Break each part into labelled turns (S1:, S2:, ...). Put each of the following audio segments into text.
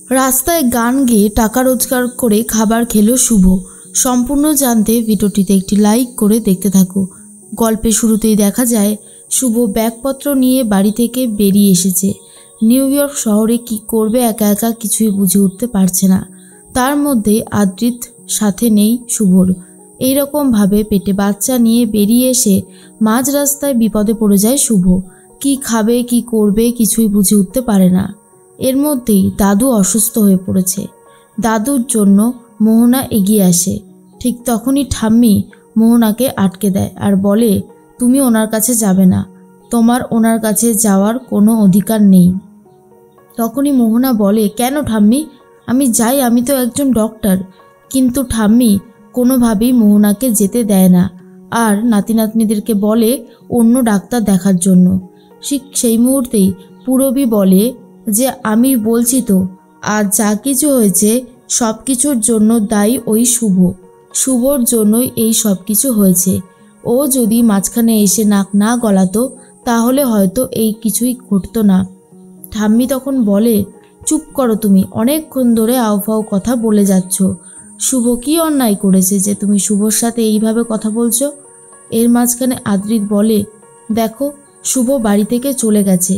S1: রাস্তায় গান গেয়ে টাকা রোজগার করে খাবার খেলো শুভ। সম্পূর্ণ জানতে ভিডিওটিতে একটি লাইক করে দেখতে থাকো। গল্পের শুরুতেই দেখা যায় শুভ ব্যাগপত্র নিয়ে বাড়ি থেকে বেরিয়ে এসেছে। নিউ ইয়র্ক শহরে কি করবে একা একা কিছুই বুঝে উঠতে পারছে না। তার মধ্যে আদ্রিত সাথে নেই শুভর। এইরকমভাবে পেটে বাচ্চা নিয়ে বেরিয়ে এসে মাঝ রাস্তায় বিপদে পড়ে যায় শুভ। কি খাবে কি করবে কিছুই বুঝে উঠতে পারে না। এর মধ্যেই দাদু অসুস্থ হয়ে পড়েছে। দাদুর জন্য মোহনা এগিয়ে আসে। ঠিক তখনই ঠাম্মি মোহনাকে আটকে দেয় আর বলে, তুমি ওনার কাছে যাবে না, তোমার ওনার কাছে যাওয়ার কোনো অধিকার নেই। তখনই মোহনা বলে, কেন ঠাম্মি, আমি যাই, আমি তো একজন ডক্টর। কিন্তু ঠাম্মি কোনোভাবেই মোহনাকে যেতে দেয় না আর নাতি নাতনিদেরকে বলে অন্য ডাক্তার দেখার জন্য। ঠিক সেই মুহূর্তেই পূরবী বলে যে আমি বলছি তো, আর যা কিছু হয়েছে সব কিছুর জন্য দায়ী ওই শুভর জন্যই এই সব কিছু হয়েছে। ও যদি মাঝখানে এসে নাক না গলাতো তাহলে হয়তো এই কিছুই ঘটতো না। ঠাম্মি তখন বলে, চুপ করো তুমি, অনেকক্ষণ ধরে আউফাউ কথা বলে যাচ্ছ। শুভ কি অন্যায় করেছে যে তুমি শুভর সাথে এইভাবে কথা বলছো? এর মাঝখানে আদ্রিত বলে, দেখো শুভ বাড়ি থেকে চলে গেছে,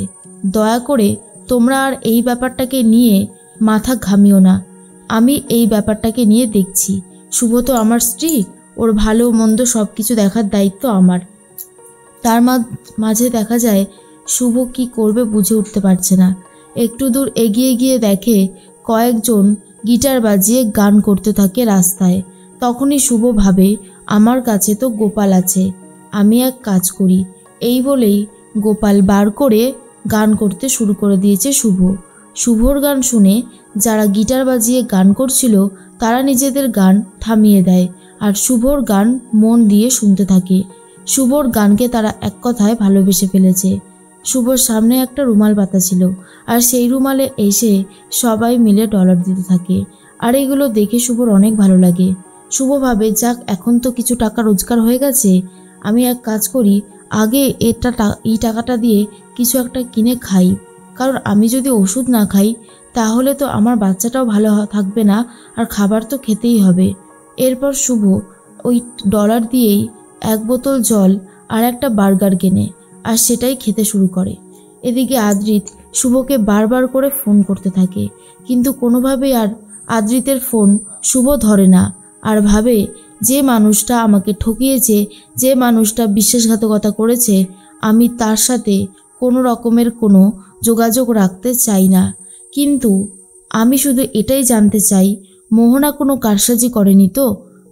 S1: দয়া করে তোমরা আর এই ব্যাপারটাকে নিয়ে মাথা ঘামিও না। আমি এই ব্যাপারটাকে নিয়ে দেখছি। শুভ তো আমার স্ত্রী, ওর ভালো মন্দ সব কিছু দেখার দায়িত্ব আমার। তার মাঝে দেখা যায় শুভ কি করবে বুঝে উঠতে পারছে না। একটু দূর এগিয়ে গিয়ে দেখে কয়েকজন গিটার বাজিয়ে গান করতে থাকে রাস্তায়। তখনই শুভ ভাবে, আমার কাছে তো গোপাল আছে, আমি এক কাজ করি। এই বলেই গোপাল বার করে গান করতে শুরু করে দিয়েছে শুভর গান শুনে যারা গিটার বাজিয়ে গান করছিল তারা নিজেদের গান থামিয়ে দেয় আর শুভর গান মন দিয়ে শুনতে থাকে। শুভর গানকে তারা এক কথায় ভালোবেসে ফেলেছে। শুভর সামনে একটা রুমাল পাতা ছিল আর সেই রুমালে এসে সবাই মিলে ডলার দিতে থাকে। আর এগুলো দেখে শুভর অনেক ভালো লাগে। শুভ ভাবে, যাক এখন তো কিছু টাকা রোজগার হয়ে গেছে, আমি এক কাজ করি, আগে এই টাকাটা দিয়ে কিছু একটা কিনে খাই, কারণ আমি যদি ওষুধ না খাই তাহলে তো আমার বাচ্চাটাও ভালো থাকবে না আর খাবার তো খেতেই হবে। এরপর শুভ ওই ডলার দিয়েই এক বোতল জল আর একটা বার্গার কেনে আর সেটাই খেতে শুরু করে। এদিকে আদ্রিত শুভকে বারবার করে ফোন করতে থাকে, কিন্তু কোনোভাবেই আর আদ্রিতের ফোন শুভ ধরে না আর ভাবে, যে মানুষটা আমাকে ঠকিয়েছে, যে মানুষটা বিশ্বাসঘাতকতা করেছে, আমি তার সাথে কোনো রকমের কোনো যোগাযোগ রাখতে চাই না। কিন্তু আমি শুধু এটাই জানতে চাই, মোহনা কোনো কারসাজি করেনি তো?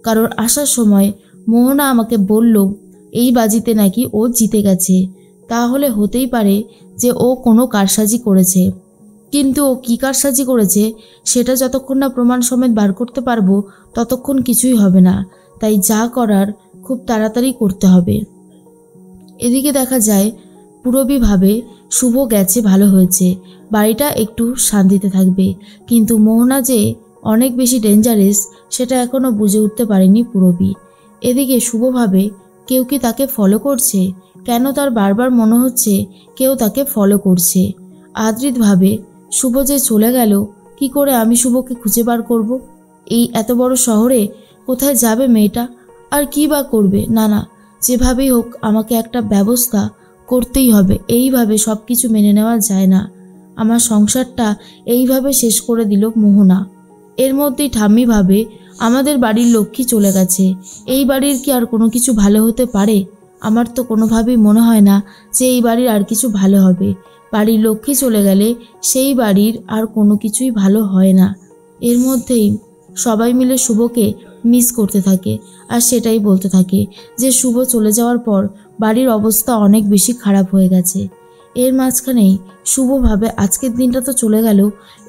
S1: কারণ আসার সময় মোহনা আমাকে বলল এই বাজিতে নাকি ও জিতে গেছে। তাহলে হতেই পারে যে ও কোনো কারসাজি করেছে, কিন্তু ও কী কারসাজি করেছে সেটা যতক্ষণ না প্রমাণ সমেত বার করতে পারবো ততক্ষণ কিছুই হবে না। তাই যা করার খুব তাড়াতাড়ি করতে হবে। এদিকে দেখা যায় পূরবী ভাবে শুভ গেছে ভালো হয়েছে, বাড়িটা একটু শান্তিতে থাকবে, কিন্তু মোহনা যে অনেক বেশি ডেঞ্জারাস সেটা এখনও বুঝে উঠতে পারেনি পূরবী। এদিকে শুভ ভাবে, কেউ কি তাকে ফলো করছে? কেন তার বারবার মনে হচ্ছে কেউ তাকে ফলো করছে? আদ্রিত ভাবে, শুভ যে চলে গেল, কি করে আমি শুভকে খুঁজে বার করব? এই এত বড় শহরে কোথায় যাবে মেয়েটা? আর কি বা করবে? না, যেভাবেই হোক আমাকে একটা ব্যবস্থা করতেই হবে। এইভাবে সব কিছু মেনে নেওয়া যায় না। আমার সংসারটা এইভাবে শেষ করে দিল মোহনা। এর মধ্যেই ঠাম্মি ভাবে, আমাদের বাড়ির লক্ষ্মী চলে গেছে, এই বাড়ির কি আর কোনো কিছু ভালো হতে পারে? আমার তো কোনোভাবেই মনে হয় না যে এই বাড়ির আর কিছু ভালো হবে। বাড়ির লক্ষ্মী চলে গেলে সেই বাড়ির আর কোনো কিছুই ভালো হয় না। এর মধ্যেই সবাই মিলে শুভকে মিস করতে থাকে আর সেটাই বলতে থাকে যে শুভ চলে যাওয়ার পর বাড়ির অবস্থা অনেক বেশি খারাপ হয়ে গেছে। এর মাঝখানেই শুভ ভাবে, আজকের দিনটা তো চলে গেল,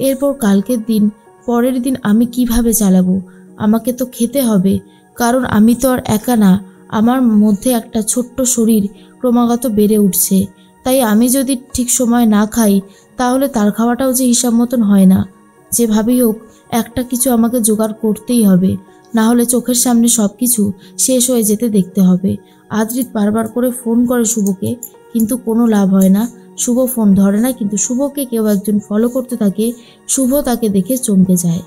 S1: এরপর কালকের দিন, পরের দিন আমি কিভাবে চালাবো? আমাকে তো খেতে হবে, কারণ আমি তো আর একা না, আমার মধ্যে একটা ছোট্ট শরীর ক্রমাগত বেড়ে উঠছে। তাই আমি যদি ঠিক সময় না খাই তাহলে তার খাওয়াটাও যে হিসাব মতন হয় না। যেভাবেই হোক একটা কিছু আমাকে জোগাড় করতেই হবে, না হলে চোখের সামনে সব কিছু শেষ হয়ে যেতে দেখতে হবে। আদ্রিত বারবার করে ফোন করে শুভকে, কিন্তু কোনো লাভ হয় না। শুভ ফোন ধরে না, কিন্তু শুভকে কেউ একজন ফলো করতে থাকে। শুভ তাকে দেখে চমকে যায়।